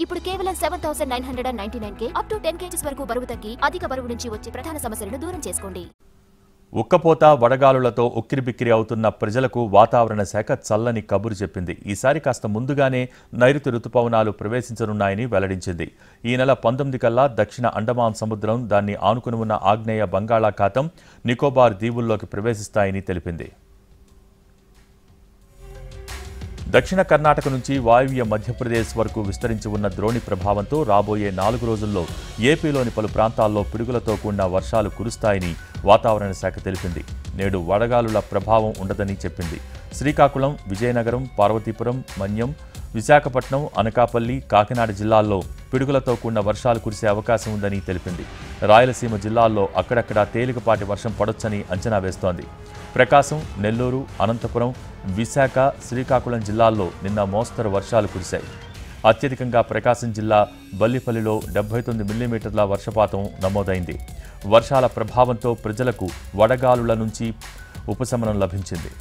ఇప్పుడు కేవలం 7,999కే up to 10 kgs వరకు బరువు తగ్గి అధిక బరువు నుంచి వచ్చే ప్రధాన సమస్యలను దూరం చేసుకోండి. ఉక్కపోత వడగాలులతో ఉక్కిరిబిక్కిరి అవుతున్న ప్రజలకు వాతావరణ శాఖ చల్లని కబురు చెప్పింది. ఈసారి కాస్త ముందుగానే నైరుతి రుతుపవనాలు ప్రవేశించనున్నాయని వెల్లడించింది. ఈ నెల 19 కల్లా దక్షిణ అండమాన్ సముద్రం, దాన్ని ఆనుకుని ఉన్న ఆగ్నేయ బంగాళాఖాతం, నికోబార్ దీవుల్లోకి ప్రవేశిస్తాయని తెలిపింది. దక్షిణ కర్ణాటక నుంచి వాయువ్య మధ్యప్రదేశ్ వరకు విస్తరించి ఉన్న ద్రోణి ప్రభావంతో రాబోయే 4 రోజుల్లో ఏపీలోని పలు ప్రాంతాల్లో పిడుగులతో కూడిన వర్షాలు కురుస్తాయని వాతావరణ శాఖ తెలిపింది. నేడు వడగాలుల ప్రభావం ఉండదని చెప్పింది. శ్రీకాకుళం, విజయనగరం, పార్వతీపురం, మన్యం, విశాఖపట్నం, అనకాపల్లి, కాకినాడ జిల్లాల్లో పిడుగులతో కూడిన వర్షాలు కురిసే అవకాశం ఉందని తెలిపింది. రాయలసీమ జిల్లాల్లో అక్కడక్కడా తేలికపాటి వర్షం పడొచ్చని అంచనా వేస్తోంది. ప్రకాశం, నెల్లూరు, అనంతపురం, విశాఖ, శ్రీకాకుళం జిల్లాల్లో నిన్న మోస్తరు వర్షాలు కురిశాయి. అత్యధికంగా ప్రకాశం జిల్లా బల్లిపల్లిలో 79 మిల్లీమీటర్ల వర్షపాతం నమోదైంది. వర్షాల ప్రభావంతో ప్రజలకు వడగాలుల నుంచి ఉపశమనం లభించింది.